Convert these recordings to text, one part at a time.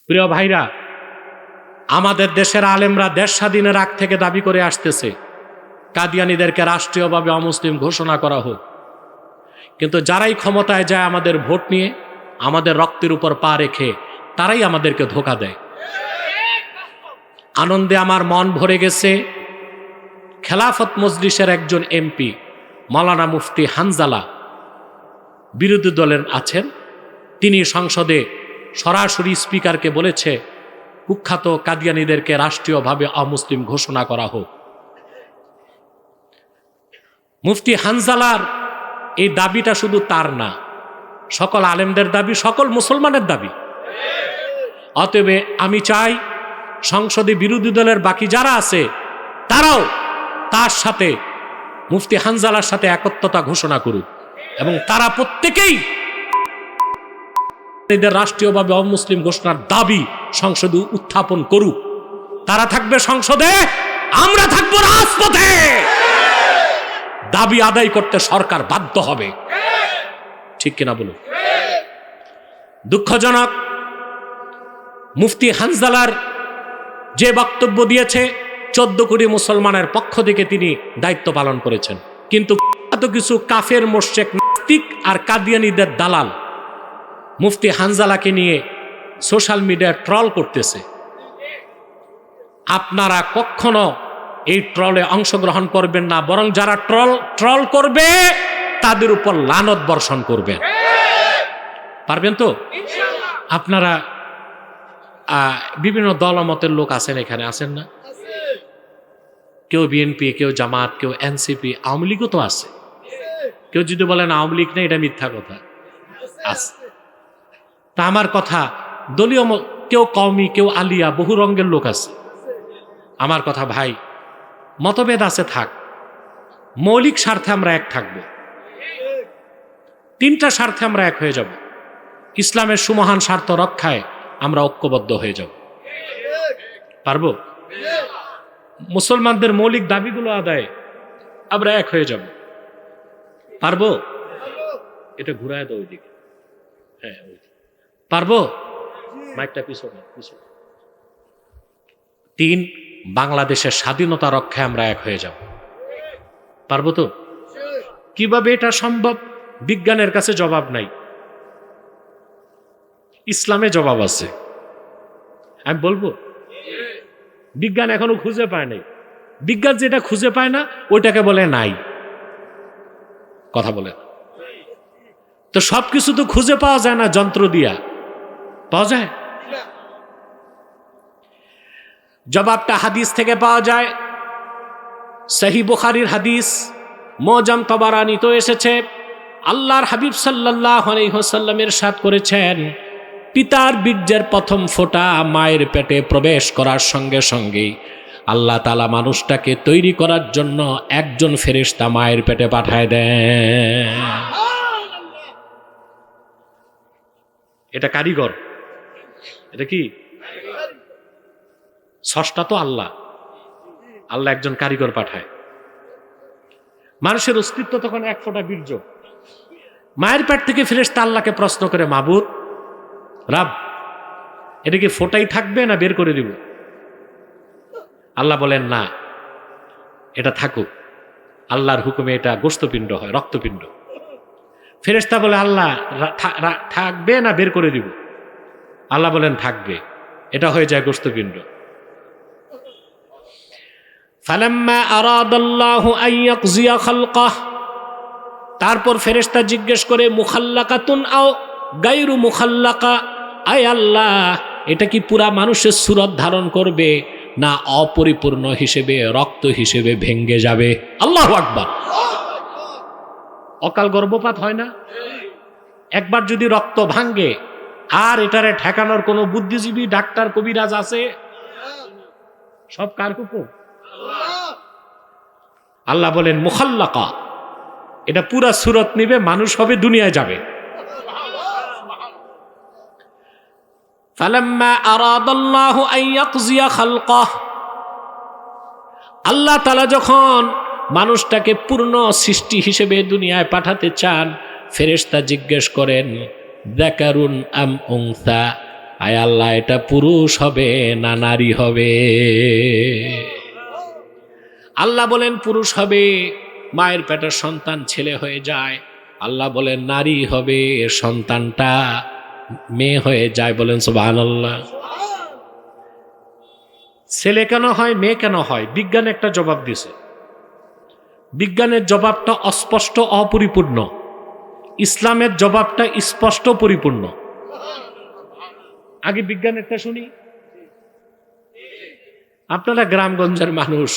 প্রিয় ভাইরা, আমাদের দেশের আলেমরা দেশ স্বাধীনের আগ থেকে দাবি করে আসতেছে কাদিয়ানীদেরকে রাষ্ট্রীয়ভাবে অমুসলিম ঘোষণা করা হোক। কিন্তু যারাই ক্ষমতায় যায় আমাদের ভোট নিয়ে, আমাদের রক্তের উপর পা রেখে, তারাই আমাদেরকে ধোঁকা দেয়। আনন্দে আমার মন ভরে গেছে। খেলাফত মজলিসের একজন এমপি মাওলানা মুফতি হানজালা বিরোধী দলের আছেন, তিনি সংসদে সরাসরি স্পিকারকে বলেছে কুখ্যাত কাদিয়ানীদেরকে রাষ্ট্রীয়ভাবে অমুসলিম ঘোষণা করা হোক। মুফতি হানজালার এই দাবিটা শুধু তার না, সকল আলেমদের দাবি, সকল মুসলমানের দাবি। অতএব আমি চাই সংসদে বিরোধী দলের বাকি যারা আছে তারাও তার সাথে মুফতি হানজালার সাথে একত্রতা ঘোষণা করুক এবং তারা প্রত্যেকেই রাষ্ট্রীয়ভাবে অমুসলিম ঘোষণার দাবি সংসদে উত্থাপন করুক। তারা থাকবে সংসদে, আমরা থাকবো রাজপথে। দাবি আদায় করতে সরকার বাধ্য হবে, ঠিক কিনা বলুন? দুঃখজনক, মুফতি হানজালার যে বক্তব্য দিয়েছে 14 কোটি মুসলমানের পক্ষ থেকে তিনি দায়িত্ব পালন করেছেন, কিন্তু এত কিছু কাফের, মোশরিক, নাস্তিক আর কাদিয়ানীদের দালাল মুফতি হানজালাকে নিয়ে সোশ্যাল মিডিয়ায় ট্রল করতেছে। আপনারা কখনো এই ট্রলে অংশগ্রহণ করবেন না, বরং যারা ট্রল করবে তাদের উপর লানত বর্ষণ করবেন। পারবেন তো? আপনারা বিভিন্ন দলমতের লোক আছেন, এখানে আছেন না? কেউ বিএনপি, কেউ জামাত, কেউ এনসিপি, আওয়ামী লীগও তো আছে। কেউ যদি বলেন আওয়ামী লীগ নেই, এটা মিথ্যা কথা, আছে। তা আমার কথা, দলীয় কেউ কওমি, কেউ আলিয়া, বহু রঙের লোক আছে। আমার কথা ভাই, মতভেদ আছে থাক, মৌলিক স্বার্থে আমরা এক থাকব। 3টা স্বার্থে আমরা এক হয়ে যাব। ইসলামের সুমহান স্বার্থ রক্ষায় আমরা ঐক্যবদ্ধ হয়ে যাব। পারবো? মুসলমানদের মৌলিক দাবিগুলো আদায়ে আমরা এক হয়ে যাব। পারবো? এটা ঘুরায় দাও ওইদিকে। হ্যাঁ, পারবো? মাইকটা পিছনে। 3, বাংলাদেশের স্বাধীনতা রক্ষায় আমরা এক হয়ে যাব। পারবো তো? কিভাবে এটা সম্ভব? বিজ্ঞানের কাছে জবাব নাই, ইসলামে জবাব আছে। আমি বলবো, বিজ্ঞান এখনো খুঁজে পায় নাই। বিজ্ঞান যেটা খুঁজে পায় না ওইটাকে বলে নাই। কথা বলে তো সবকিছু তো খুঁজে পাওয়া যায় না, যন্ত্র দিয়া পাওয়া যায়। জবাবটা হাদিস থেকে পাওয়া যায়। সহিহ বুখারীর হাদিস, মুআজ্জাম তাবারানী তো এসেছে। আল্লাহর হাবিব সাল্লাল্লাহু আলাইহি ওয়াসাল্লাম ইরশাদ করেছেন, পিতার বীর্যের প্রথম ফোঁটা মায়ের পেটে প্রবেশ করার সঙ্গে সঙ্গেই আল্লাহ তাআলা মানুষটাকে তৈরি করার জন্য একজন ফেরেশতা মায়ের পেটে পাঠায় দেন। এটা কারিগর, এটা কি স্রষ্টা? তো আল্লাহ একজন কারিগর পাঠায়। মানুষের অস্তিত্ব তখন এক ফোঁটা বীর্য। মায়ের পেট থেকে ফেরেশতা আল্লাহকে প্রশ্ন করে, মাবুদ, রাব, এটা কি ফোঁটাই থাকবে না বের করে দিব? আল্লাহ বলেন, না, এটা থাকুক। আল্লাহর হুকুমে এটা গোশতপিণ্ড হয়, রক্তপিণ্ড। ফেরেশতা বলে, আল্লাহ, থাকবে না বের করে দিব? আল্লাহ বলেন, থাকবে। এটা হয়ে যায় গোশতপিণ্ড। ফালাম্মা আরাদাল্লাহু আন ইয়াকজিয়া খালকাহ, তারপর ফেরেশতা জিজ্ঞেস করে, মুখাল্লাকাতুন আও গায়রু মুখাল্লাকা, আয় আল্লাহ, এটা কি পুরা মানুষের সুরত ধারণ করবে না অপরিপূর্ণ হিসেবে, রক্ত হিসেবে ভেঙ্গে যাবে? আল্লাহু আকবার। অকাল গর্ভপাত হয় না? একবার যদি রক্ত ভাঙ্গে, আর এটারে ঠেকানোর কোনো বুদ্ধিজীবী, ডাক্তার, কবিরাজ আছে? সব কার হুকুম? আল্লাহ বলেন মুখাল্লাকা, এটা পুরা সুরত নিবে, মানুষ হবে, দুনিয়ায় যাবে। ফালাম্মা আরাদাল্লাহু আন ইয়াকজিয়া খালকাহ, আল্লাহ তাআলা যখন মানুষটাকে পূর্ণ সৃষ্টি হিসেবে দুনিয়ায় পাঠাতে চান, ফেরেশতা জিজ্ঞেস করেন, যাকারুন আম উনসা, আয় আল্লাহ, এটা পুরুষ হবে না নারী হবে? আল্লাহ বলেন পুরুষ হবে, মায়ের পেটের সন্তান ছেলে হয়ে যায়। আল্লাহ বলেন নারী হবে, সন্তানটা মেয়ে হয়ে যায়। বলেন সুবহানাল্লাহ। ছেলে কেন হয়, মেয়ে কেন হয়? বিজ্ঞান একটা জবাব দিছে। বিজ্ঞানের জবাবটা অস্পষ্ট, অপরিপূর্ণ। ইসলামের জবাবটা স্পষ্ট, পরিপূর্ণ। আগে বিজ্ঞানেরটা শুনি। আপনারা গ্রামগঞ্জের মানুষ,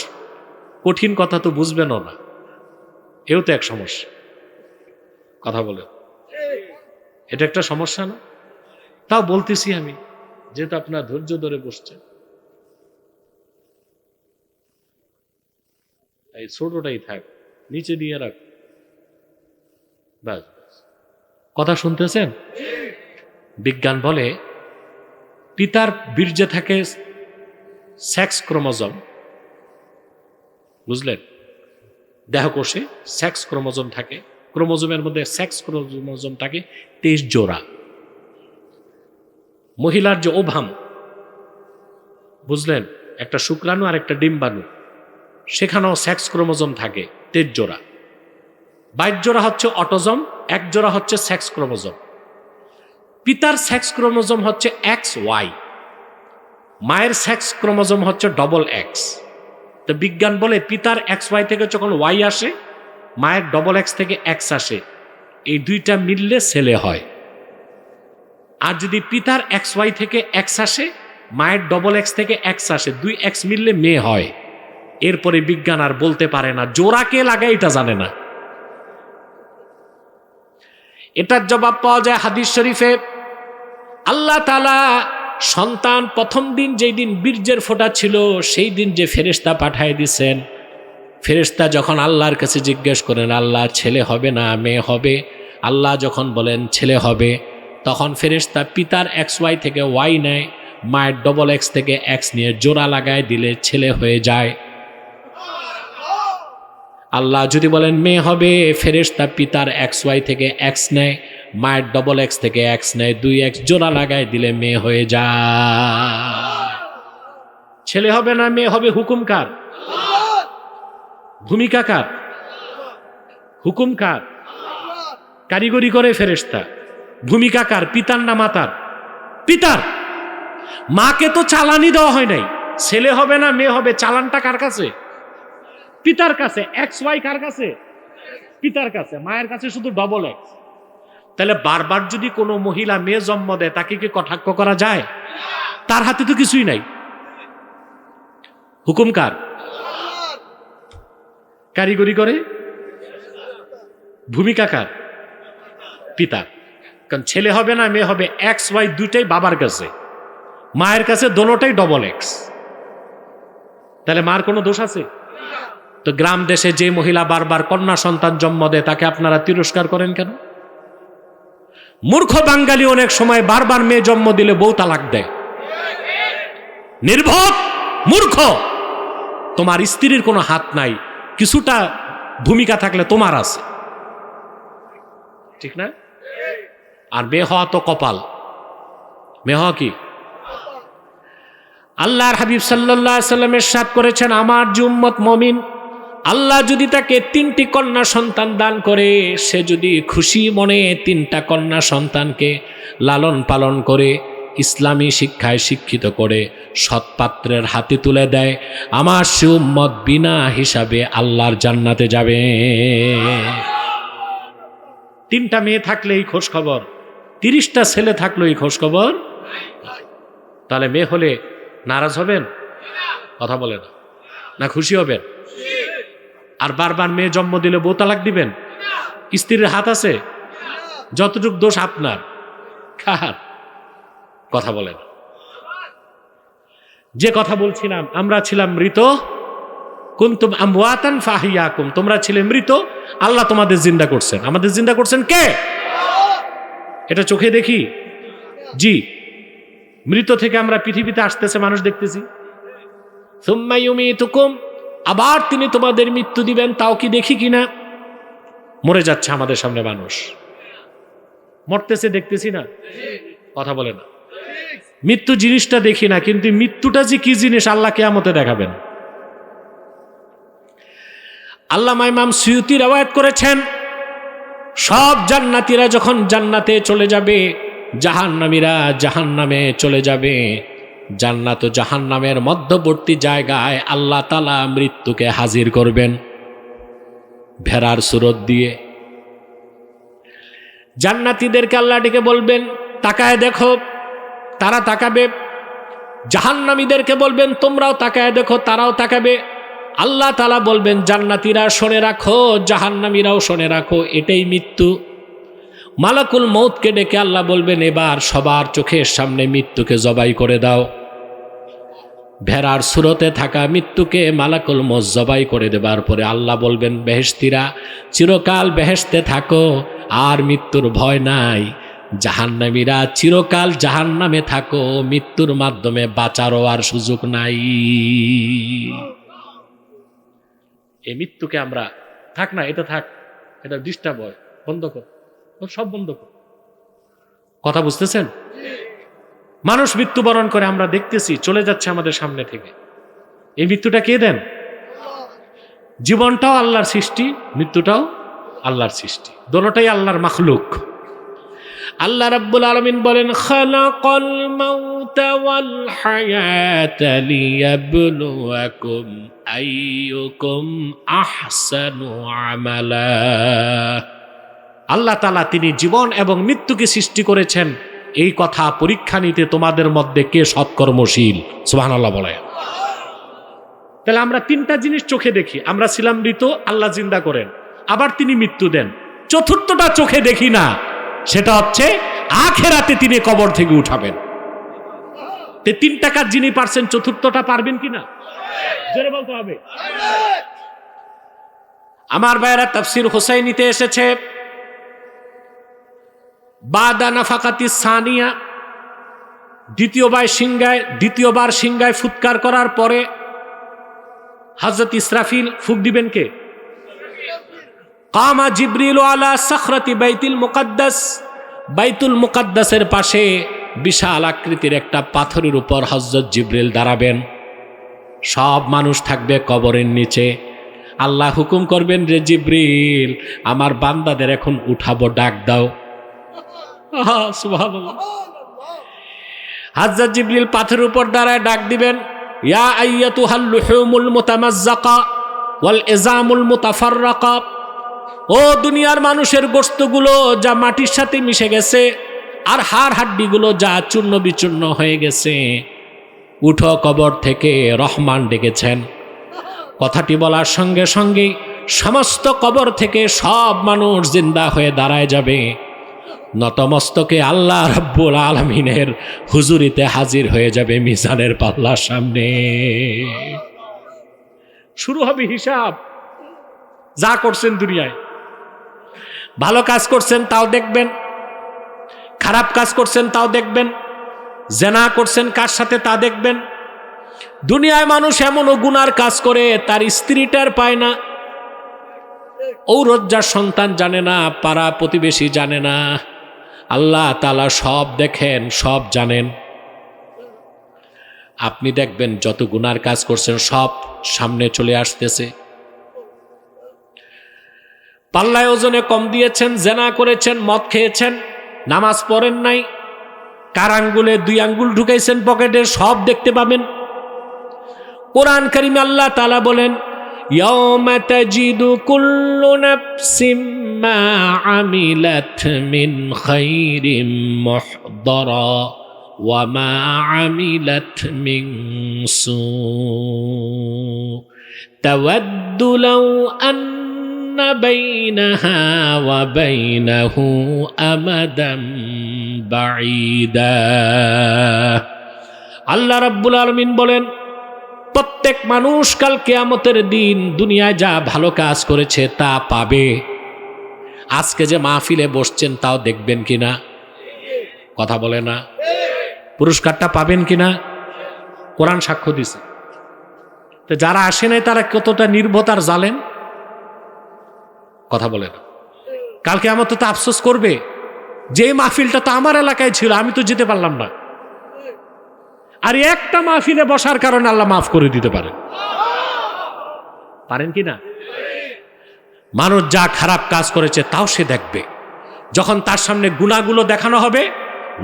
কঠিন কথা তো বুঝবেনও না, এও তো এক সমস্যা। কথা বলে, এটা একটা সমস্যা না? তাও বলতেছি আমি, যেহেতু আপনার ধৈর্য ধরে বসছেন। এই ছোটটাই থাক, নিচে দিয়ে রাখ। ব্যাস, কথা শুনতেছেন? বিজ্ঞান বলে পিতার বীর্যে থাকে সেক্স ক্রোমোজোম, বুঝলেন? দেহকোষে সেক্স ক্রোমোজোম থাকে। ক্রোমোজোমের মধ্যে সেক্স ক্রোমোজোম থাকে 23 জোড়া। মহিলার যে ওভাম, বুঝলেন, একটা শুক্রাণু আর একটা ডিম্বাণু, সেখানেও সেক্স ক্রোমোজোম থাকে 23 জোড়া। 22 জোড়া হচ্ছে অটোজম, 1 জোড়া হচ্ছে সেক্স ক্রোমোজোম। পিতার সেক্স ক্রোমোজোম হচ্ছে XY, মায়ের সেক্স ক্রোমোজোম হচ্ছে XX। তো বিজ্ঞান বলে পিতার XY থেকে যখন Y আসে, মায়ের XX থেকে X আসে, এই দুইটা মিললে ছেলে হয়। আর যদি পিতার XY থেকে X আসে, মায়ের XX থেকে X আসে, 2X মিললে মেয়ে হয়। এরপরে বিজ্ঞান আর বলতে পারে না জোড়া কে লাগায়, এটা জানে না। এটার জবাব পাওয়া যায় হাদিস শরীফে। আল্লাহ তাআলা সন্তান প্রথম দিন, যেই দিন বীর্যের ফোঁটা ছিল, সেই দিন যে ফেরেশতা পাঠায় দিছেন, ফেরেশতা যখন আল্লাহর কাছে জিজ্ঞেস করেন আল্লাহ ছেলে হবে না মেয়ে হবে, আল্লাহ যখন বলেন ছেলে হবে, তখন ফেরেশতা পিতার XY থেকে Y নেয়, মায়ের XX থেকে X নিয়ে জোড়া লাগায় দিলে ছেলে হয়ে যায়। আল্লাহ যদি বলেন মেয়ে হবে, ফেরেশতা পিতার XY থেকে X নেয়, মায়ের XX থেকে X নেয়, 2X জোড়া লাগায় দিলে মেয়ে হয়ে যায়। ছেলে হবে না মেয়ে হবে, হুকুম কার? ভূমিকা কার? হুকুম কার? কারিগরি করে ফেরেশতা। ভূমিকা কার? পিতার না মাতার? পিতার। মাকে তো চালানি দেওয়া হয় নাই। ছেলে হবে না মেয়ে হবে, চালানটা কার কাছে? পিতার কাছে। XY কার কাছে? পিতার কাছে। মায়ের কাছে শুধু XX। তাহলে বারবার যদি কোনো মহিলা মেয়ে জন্ম দেয়, তাকে কি কটাক্ষ করা যায়? তার হাতে তো কিছুই নাই। হুকুম কার? কারিগরি করে। ভূমিকা কার? পিতা। কারণ ছেলে হবে না মেয়ে হবে, XY দুইটাই বাবার কাছে, মায়ের কাছে দোনোটাই XX। তাহলে মার কোনো দোষ আছে? তো গ্রাম দেশে যে মহিলা বারবার কন্যা সন্তান জন্ম দেয়, তাকে আপনারা তিরস্কার করেন কেন? মূর্খ বাঙালি অনেক সময় বারবার মেয়ে জন্ম দিলে বউ তালাক দেয়। নির্ভর মূর্খ। তোমার স্ত্রীর কোনো হাত নাই, কিছুটা ভূমিকা থাকলে তোমার আছে, ঠিক না? আর মেয়ে হওয়া তো কপাল। মেয়ে হওয়া কি? আল্লাহর হাবিব সাল্লাল্লাহু আলাইহি ওয়াসাল্লাম ইরশাদ করেছেন, আমার যে উম্মত মুমিন, আল্লাহ যদি তাকে 3টি কন্যা সন্তান দান করে, সে যদি খুশি মনে 3টা কন্যা সন্তানকে লালন পালন করে, ইসলামী শিক্ষায় শিক্ষিত করে, সৎপাত্রের হাতে তুলে দেয়, আমার সে উম্মত বিনা হিসাবে আল্লাহর জান্নাতে যাবে। 3টা মেয়ে থাকলেই খোঁজ খবর, 30টা ছেলে থাকলেই খোঁজ খবর। তাহলে মেয়ে হলে নারাজ হবেন? কথা বলেন না, খুশি হবেন? আর বারবার মেয়ে জন্ম দিলে বউ তালাক দিবেন? স্ত্রীর হাত আছে? যতটুক দোষ আপনার, কার? কথা বলেন। যে কথা বলছিলাম, আমরা ছিলাম মৃত, কুনতুম আমওয়াতান ফাহিয়াকুম, তোমরা ছিলে মৃত, আল্লাহ তোমাদের জিন্দা করছেন। আমাদের জিন্দা করছেন কে? এটা চোখে দেখি? জি। মৃত থেকে আমরা পৃথিবীতে আসতেছে মানুষ দেখতেছি। সুম্মা ইউমিতুকুম, আবার তিনি তোমাদের মৃত্যু দিবেন, তাও কি দেখি কিনা? মরে যাচ্ছে আমাদের সামনে মানুষ, মরতেছে দেখতেছি না? কথা বলে না। মৃত্যু জিনিসটা দেখি না, কিন্তু মৃত্যুটা যে কি জিনিস আল্লাহ কিয়ামতে দেখাবেন। আল্লামা ইমাম সুয়ুতী রওয়ায়াত করেছেন, সব জান্নাতীরা যখন জান্নাতে চলে যাবে, জাহান্নামীরা জাহান্নামে চলে যাবে, জান্নাত ও জাহান্নামের মধ্যবর্তী জায়গায় আল্লাহ তাআলা মৃত্যুকে হাজির করবেন ভেড়ার সুরত দিয়ে। জান্নাতীদেরকে আল্লাহ ডেকে বলবেন, তাকায় দেখো, তারা তাকাবে। জাহান্নামীদেরকে বলবেন, তোমরাও তাকায় দেখো, তারাও তাকাবে। আল্লাহ তাআলা বলবেন, জান্নাতীরা শুনে রাখো, জাহান্নামীরাও শুনে রাখো, এটাই মৃত্যু। মালাকুল মউতকে ডেকে আল্লাহ বলবেন, এবার সবার চোখের সামনে মৃত্যুকে জবাই করে দাও। ভেড়ার সুরতে থাকা মৃত্যুকে মালাকুল মউত জবাই করে দেবার পরে আল্লাহ বলবেন, বেহেশতীরা চিরকাল বেহেশতে থাকো, আর মৃত্যুর ভয় নাই। জাহান্নামীরা চিরকাল জাহান্নামে থাকো, মৃত্যুর মাধ্যমে বাঁচারও আর সুযোগ নাই। এই মৃত্যুকে আমরা থাক না, এটা থাক, এটা ডিস্টার্ব হয়, বন্ধ কর, সব বন্ধ কর। কথা বুঝতেছেন? মানুষ মৃত্যুবরণ করে, আমরা দেখতেছি চলে যাচ্ছে আমাদের সামনে থেকে। এই মৃত্যুটা কে দেন? জীবনটাও আল্লাহর সৃষ্টি, মৃত্যুটাও আল্লাহর সৃষ্টি, দোনোটাই আল্লাহর মাখলুক। আল্লাহ রাব্বুল আলামিন বলেন, খালাকাল মাউতা ওয়াল হায়াতা লিয়াবলুয়াকুম আইয়ুকুম আহসানু আমালা। আল্লাহ তাআলা তিনি জীবন এবং মৃত্যুকে সৃষ্টি করেছেন এই কথা পরীক্ষা নিতে তোমাদের মধ্যে কে সৎকর্মশীল। সুবহানাল্লাহ বলে। তাহলে আমরা তিনটা জিনিস চোখে দেখি, আমরা ছিলাম মৃত, আল্লাহ জিন্দা করেন, আবার তিনি মৃত্যু দেন। চতুর্থটা চোখে দেখি না, সেটা হচ্ছে আখিরাতে তিনি কবর থেকে উঠাবেন। তিনটা কাজ যিনি পারছেন, চতুর্থটা পারবেন কিনা জোরে বলতে হবে। আমার ভাইয়েরা, তাফসীর হুসাইনিতে এসেছে, বাদা নাফাকাতি সানিয়া, দ্বিতীয়বার সিংহায় ফুৎকার করার পরে হযরত ইসরাফিল ফুঁক দিবেন কে? কামা জিবরিল আলা সাখরাতি বাইতুল মুকাদ্দাস, বাইতুল মুকাদ্দাসের পাশে বিশাল আকৃতির একটা পাথরের উপর হযরত জিবরিল দাঁড়াবেন। সব মানুষ থাকবে কবরের নিচে। আল্লাহ হুকুম করবেন, রে জিবরিল, আমার বান্দাদের এখন উঠাবো, ডাক দাও। সুবহানাল্লাহ। হযরত জিবরিল পাথরের উপর দাঁড়ায় ডাক দিবেন, ইয়া আইয়াতুহাল লুহুমুল মুতামাজ্জাকা ওয়াল ইজামুল মুতাফাররাকা, ও দুনিয়ার মানুষের গোশতগুলো যা মাটির সাথে মিশে গেছে, আর হাড় হাড্ডিগুলো যা চূর্ণ বিচূর্ণ হয়ে গেছে, উঠো কবর থেকে, রহমান ডেকেছেন। কথাটি বলার সঙ্গে সঙ্গেই সমস্ত কবর থেকে সব মানুষ জিন্দা হয়ে দাঁড়ায় যাবে, নতমস্তকে আল্লাহ রাব্বুল আলামিনের হুজুরিতে হাজির হয়ে যাবে মিজানের পাল্লার সামনে। শুরু হবে হিসাব। যা করছেন দুনিয়ায়, ভালো কাজ করছেন তাও দেখবেন, খারাপ কাজ করছেন তাও দেখবেন, জেনা করছেন কার সাথে তা দেখবেন। দুনিয়ায় মানুষ এমনও গুনার কাজ করে তার স্ত্রীটার পায় না, ঔরজ্জার সন্তান জানে না, পাড়া প্রতিবেশী জানে না। আল্লাহ তাআলা সব দেখেন, সব জানেন। আপনি দেখবেন যত গুনার কাজ করছেন সব সামনে চলে আসতেছে। পাল্লায় ওজনে কম দিয়েছেন, জেনা করেছেন, মদ খেয়েছেন, নামাজ পড়েন নাই, কার আঙ্গুলে 2 আঙ্গুল ঢুকাইছেন পকেটে, সব দেখতে পাবেন। কোরআন কারীমে আল্লাহ তাআলা বলেন, ইয়াউমা তাজিদু কুল্লু নাফসিম মা আমিলাত মিন খাইরিন মুহদারা ওয়া মা আমিলাত মিন সু তাওয়াদ্দু লাউ আন্না বাইনাহা ওয়া বাইনাহু আমাদান বাঈদা। আল্লাহ রাব্বুল আলামিন বলেন, প্রত্যেক মানুষ কাল কিয়ামতের দিন দুনিয়ায় যা ভালো কাজ করেছে তা পাবে। আজকে যে মাহফিলে বসছেন তাও দেখবেন কিনা? কথা বলে না। পুরস্কারটা পাবেন কিনা? কোরআন সাক্ষ্য দিছে। তো যারা আসে নাই তারা কতটা নির্ভতার জালেম। কথা বলে না। কাল কিয়ামতে তো আফসোস করবে, যে মাহফিলটা তো আমার এলাকায় ছিল, আমি তো যেতে পারলাম না। আর একটা মাহফিলে বসার কারণে আল্লাহ মাফ করে দিতে পারেন। পারেন কি না? মানুষ যা খারাপ কাজ করেছে তাও সে দেখবে। যখন তার সামনে গুনাহগুলো দেখানো হবে,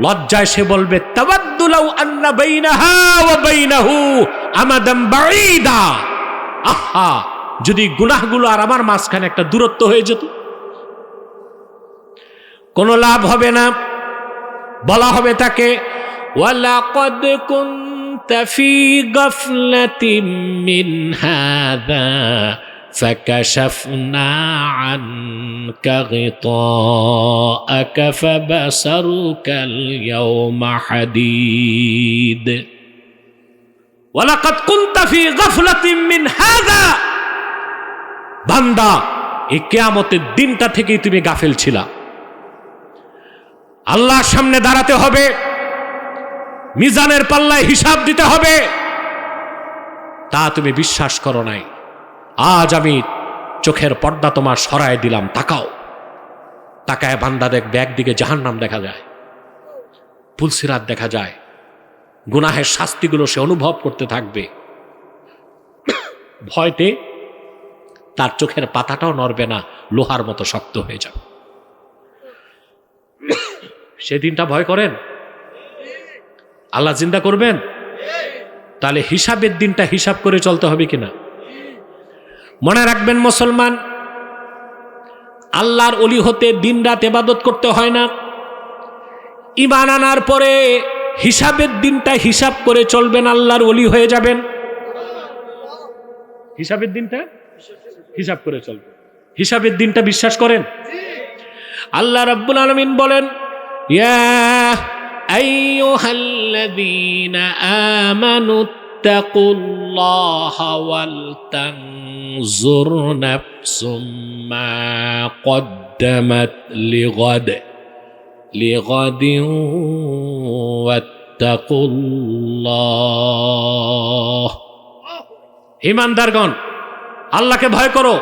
লজ্জায় সে বলবে তাওয়াদ্দু লাউ আন্না বাইনাহা ওয়া বাইনাহু আমাদাম বাঈদা। আহা, যদি গুনাহগুলো আর আমার মাঝখানে একটা দূরত্ব হয়ে যেত। কোনো লাভ হবে না। বলা হবে তাকে ওয়ালাকাদ কুনতা ফি গাফলাতিন মিন হাযা ফাকাশাফনা আনকা গিতাআকা ফাবাসারুকাল ইয়াওমা হাদীদ। ওয়ালাকাদ কুনতা ফি গাফলাতিন মিন হাযা, বান্দা এই কিয়ামতের দিনটা থেকেই তুমি গাফেল ছিলা। আল্লাহর সামনে দাঁড়াতে হবে, মিজানের পাল্লায় হিসাব দিতে হবে, তা তুমি বিশ্বাস করো নাই। আজ আমি চোখের পর্দা তোমার সরায় দিলাম, তাকাও। তাকায় বান্দা দেখবে একদিকে জাহান্নাম দেখা যায়, পুলসিরাত দেখা যায়, গুনাহের শাস্তিগুলো সে অনুভব করতে থাকবে। ভয়তে তার চোখের পাতাটাও নড়বে না, লোহার মতো শক্ত হয়ে যাবে। সেদিনটা ভয় করেন? আল্লাহ জিন্দা করবেন? তাহলে হিসাবের দিনটা হিসাব করে চলতে হবে কিনা মনে রাখবেন মুসলমান। আল্লাহর ওলি হতে দিন রাত ইবাদত করতে হয় না। ঈমান আনার পরে হিসাবের দিনটা হিসাব করে চলবেন, আল্লাহর ওলি হয়ে যাবেন। হিসাবের দিনটা হিসাব করে চলবেন। হিসাবের দিনটা বিশ্বাস করেন? আল্লাহ রাব্বুল আলামিন বলেন, ইয়া আইয়ুহাল্লাযীনা আমানু ইত্তাকুল্লাহা ওয়াল তানজুর নাফসুম মা কদ্দামাত লিগাদিন ওয়াত্তাকুল্লাহ। ঈমানদারগণ, আল্লাহকে ভয় করো,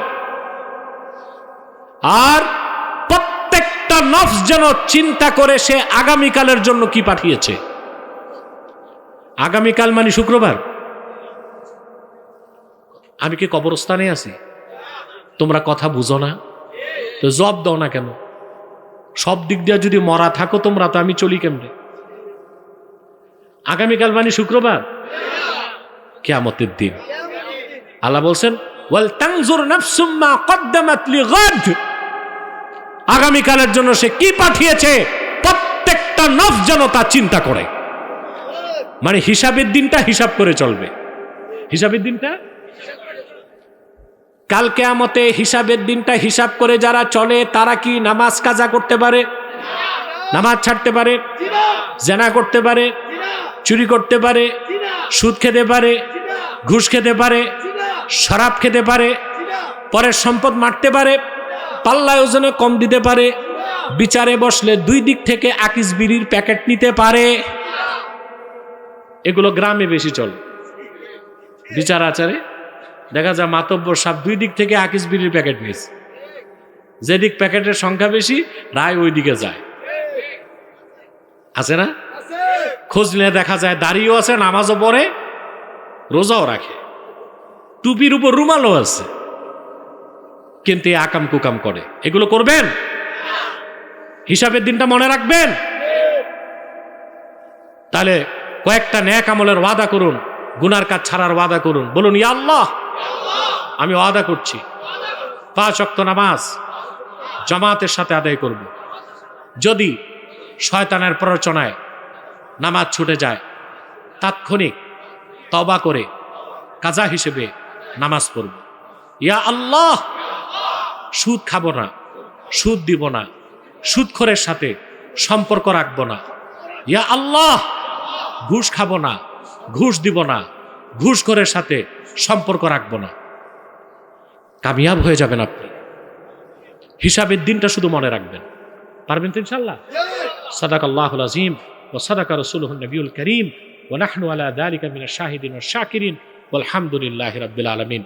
আর প্রত্যেকটা নফস যেন চিন্তা করে সে আগামীকালের জন্য কি পাঠিয়েছে। আগামীকাল মানে শুক্রবার। আমি কি কবরস্থানে আছি? তোমরা কথা বুঝো না তো জব দাও না কেন? সব দিক দিয়ে যদি মরা থাকো তোমরা, তো আমি চলি কেমনে? আগামীকাল মানে শুক্রবার, কিয়ামতের দিন। আল্লাহ বলছেন ওয়াল তানজুর নাফসুম মা কদ্দামাত লিগাদ, আগামীকালের জন্য সে কি পাঠিয়েছে প্রত্যেকটা নফস যেন তা চিন্তা করে। মানে হিসাবের দিনটা হিসাব করে চলবে। হিসাবের দিনটা কাল কিয়ামতে হিসাবের দিনটা হিসাব করে যারা চলে তারা কি নামাজ কাজা করতে পারে? নামাজ ছাড়তে পারে? জেনা করতে পারে? চুরি করতে পারে? সুদ খেতে পারে? ঘুষ খেতে পারে? শরাব খেতে পারে? পরের সম্পদ মারতে পারে? পাল্লায় ওজনে কম দিতে পারে? বিচারে বসলে দুই দিক থেকে আকিস বিড়ির প্যাকেট নিতে পারে? এগুলো গ্রামে বেশি চলে। বিচার আচারে দেখা যায় মাতব্বর সাহেব দুই দিক থেকে আকিস বিড়ির প্যাকেট নিয়েছে। যেদিক প্যাকেটের সংখ্যা বেশি রায় ওই দিকে যায়। আছে না? খোঁজ নিয়ে দেখা যায় দাড়িও আছে, নামাজও পড়ে, রোজাও রাখে, টুপির উপর রুমালও আছে, কিন্তু আকাম কুকাম করে। এগুলো করবেন? হিসাবের দিনটা মনে রাখবেন। তাহলে কয়েকটা নেক আমলের ওয়াদা করুন, গুনার কাজ ছাড়ার ওয়াদা করুন। বলুন, ইয়া আল্লাহ, আমি ওয়াদা করছি 5 ওয়াক্ত নামাজ জামাতের সাথে আদায় করব। যদি শয়তানের প্ররোচনায় নামাজ ছুটে যায়, তাৎক্ষণিক তওবা করে কাজা হিসেবে নামাজ পড়ব। ইয়া আল্লাহ, সুদ খাবো না, সুদ দিব না, সুদখোরের সাথে সম্পর্ক রাখবো না। ইয়া আল্লাহ, ঘুষ খাবো না, ঘুষ দিব না, ঘুষখোরের সাথে সম্পর্ক রাখবো না। কামিয়াব হয়ে যাবেন আপনি। হিসাবের দিনটা শুধু মনে রাখবেন। পারবেন তো ইনশাআল্লাহ? সাদাকাল্লাহুল আযীম ওয়া সাদাকা রাসূলুহুন নবিয়ুল কারীম ওয়া নাহনু আলা যালিকা মিনাশ শাহিদিন ওয়াশ শাকিরিন ওয়ালহামদুলিল্লাহি রাব্বিল আলামিন।